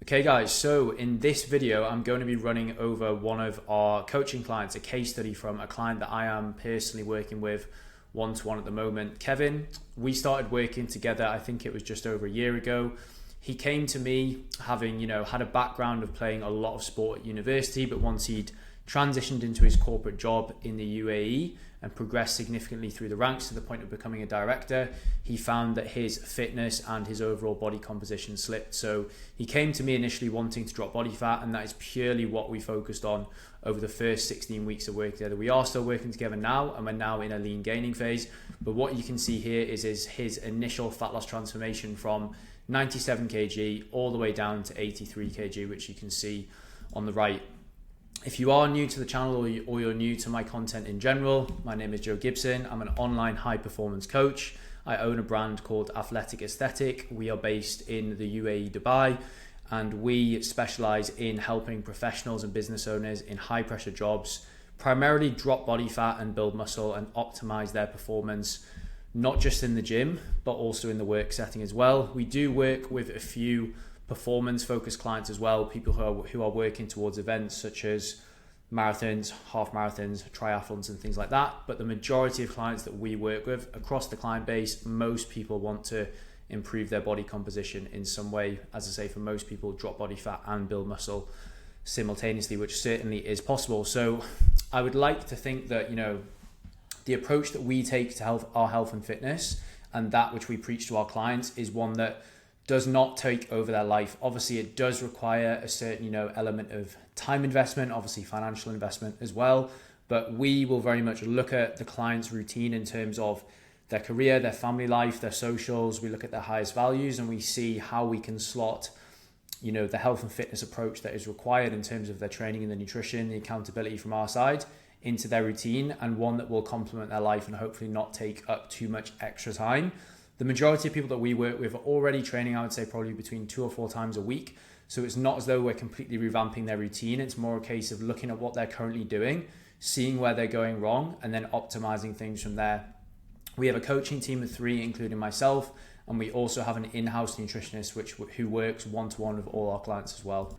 Okay guys, so in this video, I'm going to be running over one of our coaching clients, a case study from a client that I am personally working with one-to-one at the moment. Kevin, we started working together, I think it was just over a year ago. He came to me having, had a background of playing a lot of sport at university, but once he'd transitioned into his corporate job in the UAE and progressed significantly through the ranks to the point of becoming a director, he found that his fitness and his overall body composition slipped. So he came to me initially wanting to drop body fat, and that is purely what we focused on over the first 16 weeks of work together. We are still working together now, and we're now in a lean gaining phase. But what you can see here is his initial fat loss transformation from 97 kg all the way down to 83 kg, which you can see on the right. If you are new to the channel or you're new to my content in general, my name is Joe Gibson. I'm an online high performance coach. I own a brand called Athletic Aesthetic. We are based in the UAE, Dubai, and we specialize in helping professionals and business owners in high pressure jobs primarily drop body fat and build muscle and optimize their performance, not just in the gym, but also in the work setting as well. We do work with a few performance focused clients as well, people who are working towards events such as marathons, half marathons, triathlons and things like that. But the majority of clients that we work with across the client base, most people want to improve their body composition in some way. As I say, for most people, drop body fat and build muscle simultaneously, which certainly is possible. So I would like to think that, the approach that we take to our health and fitness and that which we preach to our clients is one that does not take over their life. Obviously, it does require a certain, element of time investment, obviously financial investment as well. But we will very much look at the client's routine in terms of their career, their family life, their socials. We look at their highest values and we see how we can slot, the health and fitness approach that is required in terms of their training and the nutrition, the accountability from our side into their routine, and one that will complement their life and hopefully not take up too much extra time. The majority of people that we work with are already training, I would say probably between 2 or 4 times a week. So it's not as though we're completely revamping their routine. It's more a case of looking at what they're currently doing, seeing where they're going wrong, and then optimizing things from there. We have a coaching team of 3, including myself, and we also have an in-house nutritionist who works one-to-one with all our clients as well.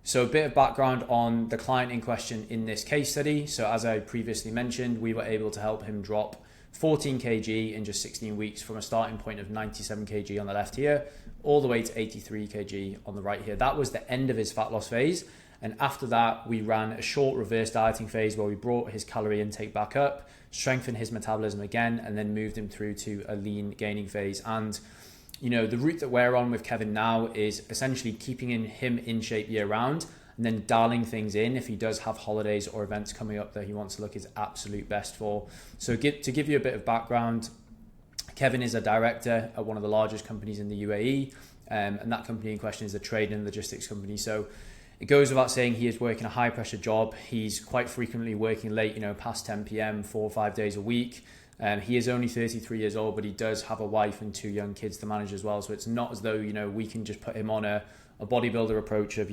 So a bit of background on the client in question in this case study. So as I previously mentioned, we were able to help him drop 14 kg in just 16 weeks from a starting point of 97 kg on the left here, all the way to 83 kg on the right here. That was the end of his fat loss phase. And after that, we ran a short reverse dieting phase where we brought his calorie intake back up, strengthened his metabolism again, and then moved him through to a lean gaining phase. And the route that we're on with Kevin now is essentially keeping him in shape year round, and then dialing things in if he does have holidays or events coming up that he wants to look his absolute best for. So to give you a bit of background, Kevin is a director at one of the largest companies in the UAE, and that company in question is a trade and logistics company. So it goes without saying he is working a high pressure job. He's quite frequently working late, past 10 p.m, 4 or 5 days a week. He is only 33 years old, but he does have a wife and 2 young kids to manage as well. So it's not as though, we can just put him on a bodybuilder approach of,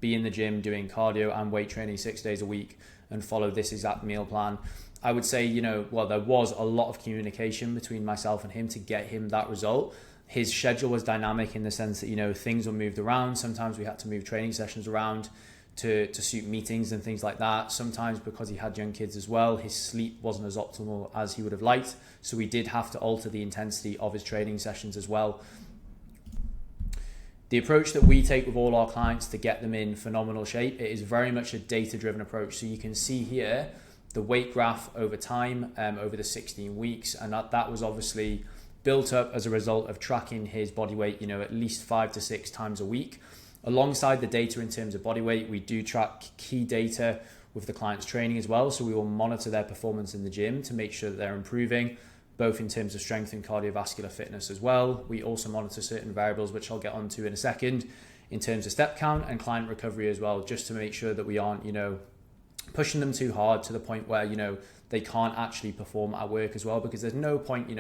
be in the gym doing cardio and weight training 6 days a week and follow this exact meal plan. I would say, there was a lot of communication between myself and him to get him that result. His schedule was dynamic in the sense that, things were moved around. Sometimes we had to move training sessions around to suit meetings and things like that. Sometimes because he had young kids as well, his sleep wasn't as optimal as he would have liked. So we did have to alter the intensity of his training sessions as well. The approach that we take with all our clients to get them in phenomenal shape, it is very much a data-driven approach. So you can see here the weight graph over time, over the 16 weeks. And that was obviously built up as a result of tracking his body weight, at least 5 to 6 times a week. Alongside the data in terms of body weight, we do track key data with the client's training as well. So we will monitor their performance in the gym to make sure that they're improving, both in terms of strength and cardiovascular fitness as well. We also monitor certain variables, which I'll get onto in a second, in terms of step count and client recovery as well, just to make sure that we aren't, pushing them too hard to the point where, they can't actually perform at work as well, because there's no point,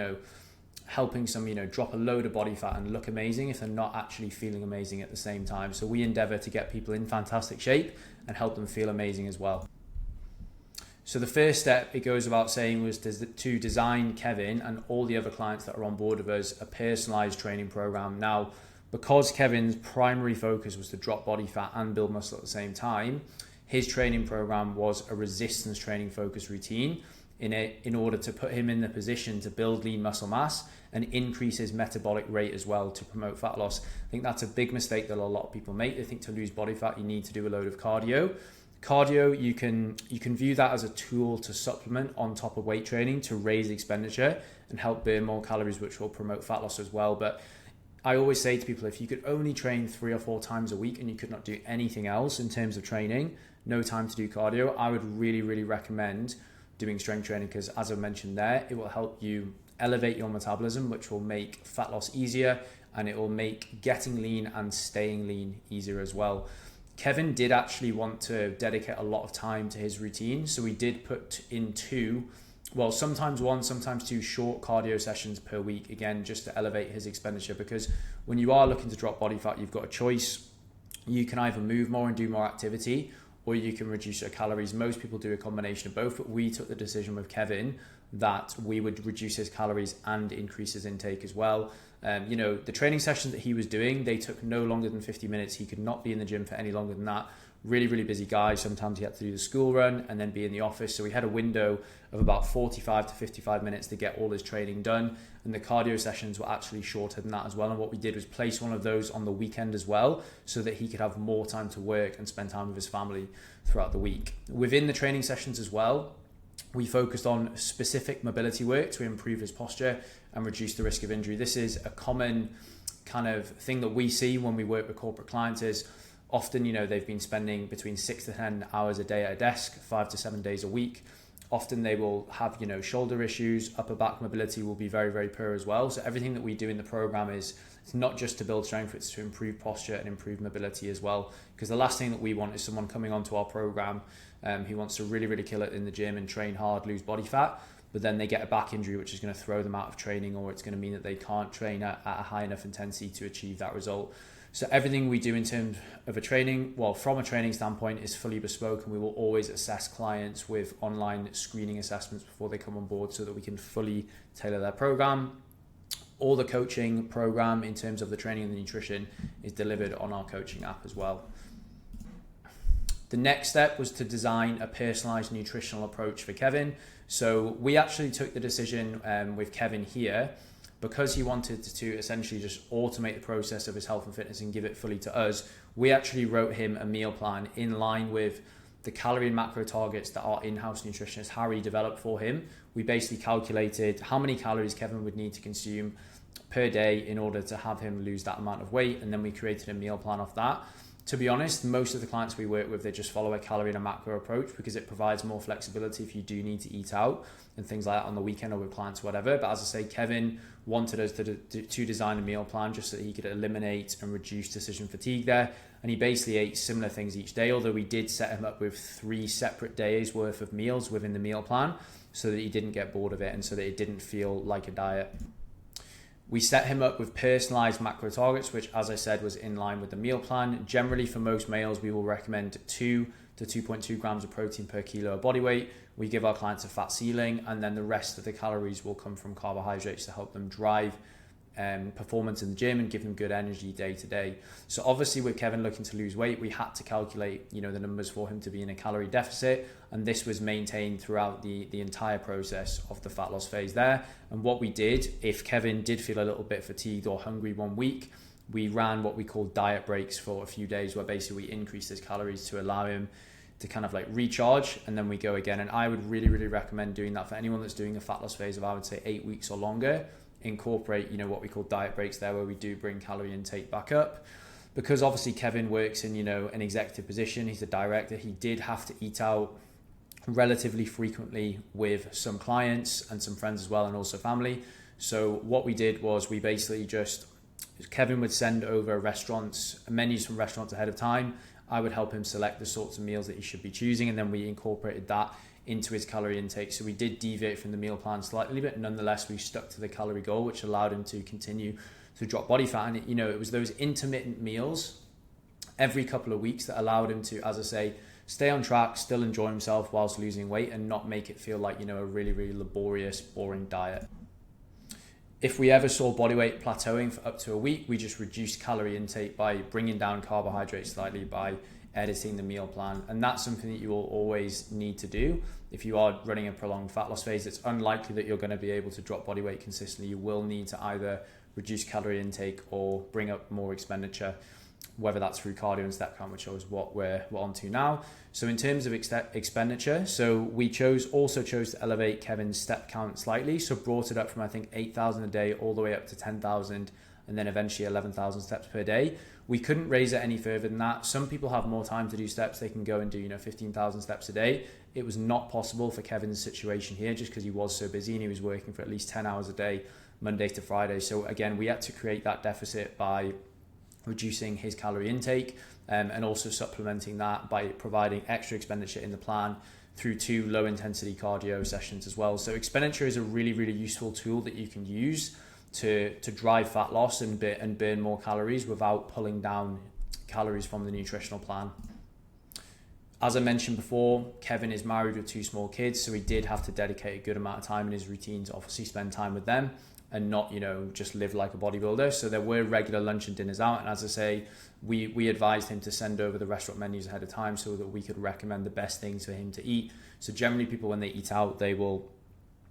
helping some, drop a load of body fat and look amazing if they're not actually feeling amazing at the same time. So we endeavor to get people in fantastic shape and help them feel amazing as well. So the first step, it goes without saying, was to design Kevin and all the other clients that are on board with us a personalized training program. Now, Because Kevin's primary focus was to drop body fat and build muscle at the same time, his training program was a resistance training focused routine in order to put him in the position to build lean muscle mass and increase his metabolic rate as well to promote fat loss. I think that's a big mistake that a lot of people make. They think to lose body fat, you need to do a load of cardio. Cardio, you can view that as a tool to supplement on top of weight training to raise expenditure and help burn more calories, which will promote fat loss as well. But I always say to people, if you could only train 3 or 4 times a week and you could not do anything else in terms of training, no time to do cardio, I would really, really recommend doing strength training, because as I mentioned there, it will help you elevate your metabolism, which will make fat loss easier, and it will make getting lean and staying lean easier as well. Kevin did actually want to dedicate a lot of time to his routine, so we did put in sometimes 1, sometimes 2 short cardio sessions per week, again, just to elevate his expenditure, because when you are looking to drop body fat, you've got a choice. You can either move more and do more activity, or you can reduce your calories. Most people do a combination of both, but we took the decision with Kevin that we would reduce his calories and increase his intake as well. The training sessions that he was doing, they took no longer than 50 minutes. He could not be in the gym for any longer than that. Really, really busy guy. Sometimes he had to do the school run and then be in the office. So we had a window of about 45 to 55 minutes to get all his training done. And the cardio sessions were actually shorter than that as well. And what we did was place one of those on the weekend as well, so that he could have more time to work and spend time with his family throughout the week. Within the training sessions as well, we focused on specific mobility work to improve his posture and reduce the risk of injury. This is a common kind of thing that we see when we work with corporate clients. Is often, they've been spending between 6 to 10 hours a day at a desk, 5 to 7 days a week. Often they will have, shoulder issues, upper back mobility will be very, very poor as well. So everything that we do in the program it's not just to build strength, it's to improve posture and improve mobility as well. Because the last thing that we want is someone coming onto our program who wants to really, really kill it in the gym and train hard, lose body fat, but then they get a back injury, which is going to throw them out of training, or it's going to mean that they can't train at a high enough intensity to achieve that result. So everything we do in terms of from a training standpoint, is fully bespoke, and we will always assess clients with online screening assessments before they come on board, so that we can fully tailor their program. All the coaching program in terms of the training and the nutrition is delivered on our coaching app as well. The next step was to design a personalized nutritional approach for Kevin. So we actually took the decision with Kevin here, because he wanted to essentially just automate the process of his health and fitness and give it fully to us. We actually wrote him a meal plan in line with the calorie and macro targets that our in-house nutritionist Harry developed for him. We basically calculated how many calories Kevin would need to consume per day in order to have him lose that amount of weight, and then we created a meal plan off that. To be honest, most of the clients we work with, they just follow a calorie and a macro approach, because it provides more flexibility if you do need to eat out and things like that on the weekend or with clients or whatever. But as I say, Kevin wanted us to design a meal plan just so that he could eliminate and reduce decision fatigue there. And he basically ate similar things each day, although we did set him up with 3 separate days worth of meals within the meal plan, so that he didn't get bored of it and so that it didn't feel like a diet. We set him up with personalized macro targets, which, as I said, was in line with the meal plan. Generally, for most males, we will recommend 2 to 2.2 grams of protein per kilo of body weight. We give our clients a fat ceiling, and then the rest of the calories will come from carbohydrates to help them drive performance in the gym and give them good energy day to day. So obviously, with Kevin looking to lose weight, we had to calculate the numbers for him to be in a calorie deficit, and this was maintained throughout the entire process of the fat loss phase there. And what we did, if Kevin did feel a little bit fatigued or hungry one week, we ran what we call diet breaks for a few days, where basically we increased his calories to allow him to kind of like recharge, and then we go again. And I would really, really recommend doing that for anyone that's doing a fat loss phase of, I would say, 8 weeks or longer. Incorporate what we call diet breaks there, where we do bring calorie intake back up, because obviously Kevin works in an executive position. He's a director. He did have to eat out relatively frequently with some clients and some friends as well, and also family. So what we did was we basically Kevin would send over menus from restaurants ahead of time. I would help him select the sorts of meals that he should be choosing, and then we incorporated that into his calorie intake. So we did deviate from the meal plan slightly, but nonetheless we stuck to the calorie goal, which allowed him to continue to drop body fat. And it was those intermittent meals every couple of weeks that allowed him to, as I say, stay on track, still enjoy himself whilst losing weight, and not make it feel like a really, really laborious, boring diet. If we ever saw body weight plateauing for up to a week, we just reduced calorie intake by bringing down carbohydrates slightly, by editing the meal plan. And that's something that you will always need to do. If you are running a prolonged fat loss phase, it's unlikely that you're going to be able to drop body weight consistently. You will need to either reduce calorie intake or bring up more expenditure, whether that's through cardio and step count, which is what we're on to now. So in terms of expenditure, so we also chose to elevate Kevin's step count slightly. So brought it up from, I think, 8,000 a day all the way up to 10,000 and then eventually 11,000 steps per day. We couldn't raise it any further than that. Some people have more time to do steps. They can go and do 15,000 steps a day. It was not possible for Kevin's situation here just because he was so busy and he was working for at least 10 hours a day, Monday to Friday. So again, we had to create that deficit by reducing his calorie intake and also supplementing that by providing extra expenditure in the plan through 2 low intensity cardio sessions as well. So expenditure is a really, really useful tool that you can use to drive fat loss and burn more calories without pulling down calories from the nutritional plan. As I mentioned before, Kevin is married with 2 small kids, so he did have to dedicate a good amount of time in his routine to obviously spend time with them and not, just live like a bodybuilder. So there were regular lunch and dinners out. And as I say, we advised him to send over the restaurant menus ahead of time so that we could recommend the best things for him to eat. So generally people, when they eat out, they will,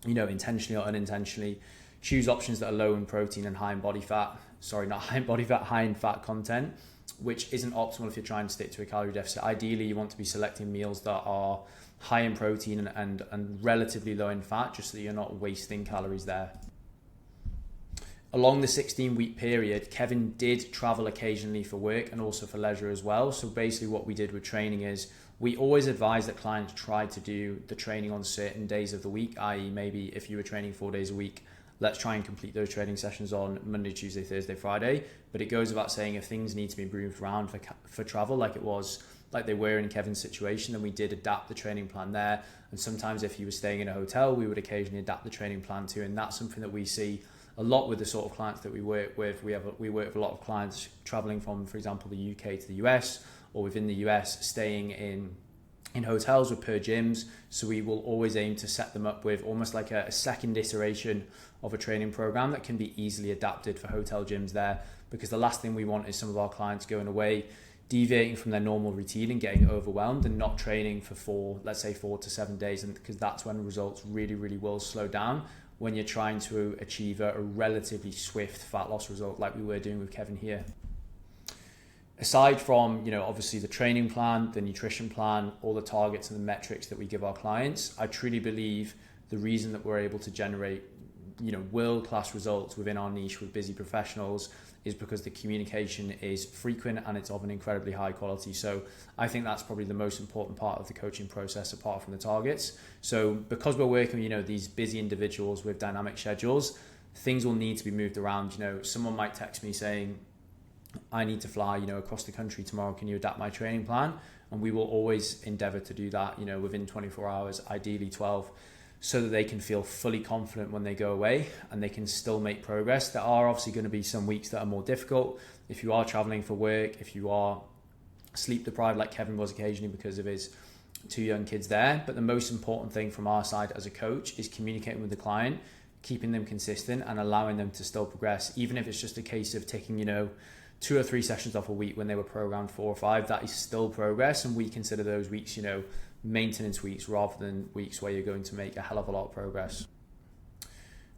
intentionally or unintentionally choose options that are low in protein and high in body fat. Sorry, not high in body fat, high in fat content, which isn't optimal if you're trying to stick to a calorie deficit. Ideally, you want to be selecting meals that are high in protein and relatively low in fat, just so that you're not wasting calories there. Along the 16-week period, Kevin did travel occasionally for work and also for leisure as well. So basically what we did with training is we always advise that clients try to do the training on certain days of the week, i.e. maybe if you were training 4 days a week, let's try and complete those training sessions on Monday, Tuesday, Thursday, Friday. But it goes without saying, if things need to be moved around for travel, like they were in Kevin's situation, then we did adapt the training plan there. And sometimes if he was staying in a hotel, we would occasionally adapt the training plan too. And that's something that we see a lot with the sort of clients that we work with. We work with a lot of clients traveling from, for example, the UK to the US, or within the US, staying in hotels with per gyms. So we will always aim to set them up with almost like a second iteration of a training program that can be easily adapted for hotel gyms there, because the last thing we want is some of our clients going away, deviating from their normal routine and getting overwhelmed and not training for 4 to 7 days, and because that's when results really, really will slow down when you're trying to achieve a relatively swift fat loss result like we were doing with Kevin here. Aside from, obviously the training plan, the nutrition plan, all the targets and the metrics that we give our clients, I truly believe the reason that we're able to generate, world-class results within our niche with busy professionals is because the communication is frequent and it's of an incredibly high quality. So I think that's probably the most important part of the coaching process apart from the targets. So because we're working with, these busy individuals with dynamic schedules, things will need to be moved around. Someone might text me saying, I need to fly, across the country tomorrow. Can you adapt my training plan? And we will always endeavor to do that, within 24 hours, ideally 12, so that they can feel fully confident when they go away and they can still make progress. There are obviously going to be some weeks that are more difficult. If you are traveling for work, if you are sleep deprived like Kevin was occasionally because of his 2 young kids there. But the most important thing from our side as a coach is communicating with the client, keeping them consistent and allowing them to still progress. Even if it's just a case of taking, 2 or 3 sessions off a week when they were programmed 4 or 5, that is still progress. And we consider those weeks, maintenance weeks rather than weeks where you're going to make a hell of a lot of progress.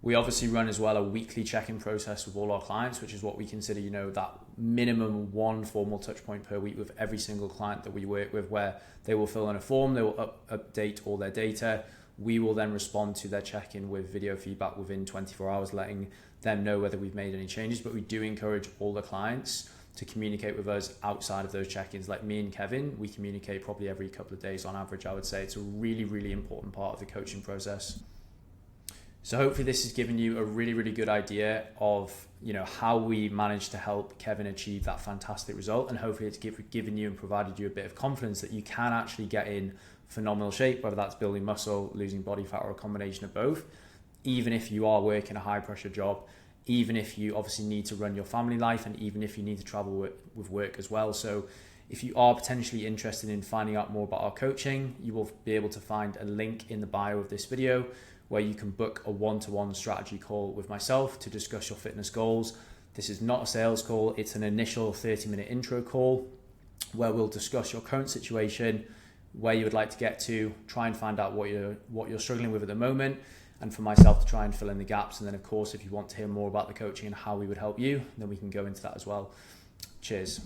We obviously run as well a weekly check-in process with all our clients, which is what we consider, that minimum 1 formal touch point per week with every single client that we work with, where they will fill in a form, they will update all their data. We will then respond to their check-in with video feedback within 24 hours, letting them know whether we've made any changes. But we do encourage all the clients to communicate with us outside of those check-ins. Like me and Kevin, we communicate probably every couple of days on average, I would say. It's a really, really important part of the coaching process. So hopefully this has given you a really, really good idea of, how we managed to help Kevin achieve that fantastic result. And hopefully it's given you and provided you a bit of confidence that you can actually get in phenomenal shape, whether that's building muscle, losing body fat, or a combination of both, even if you are working a high pressure job, even if you obviously need to run your family life, and even if you need to travel with work as well. So if you are potentially interested in finding out more about our coaching, you will be able to find a link in the bio of this video where you can book a one-to-one strategy call with myself to discuss your fitness goals. This is not a sales call, it's an initial 30-minute intro call where we'll discuss your current situation, where you would like to get to, try and find out what you're struggling with at the moment, and for myself to try and fill in the gaps. And then of course, if you want to hear more about the coaching and how we would help you, then we can go into that as well. Cheers.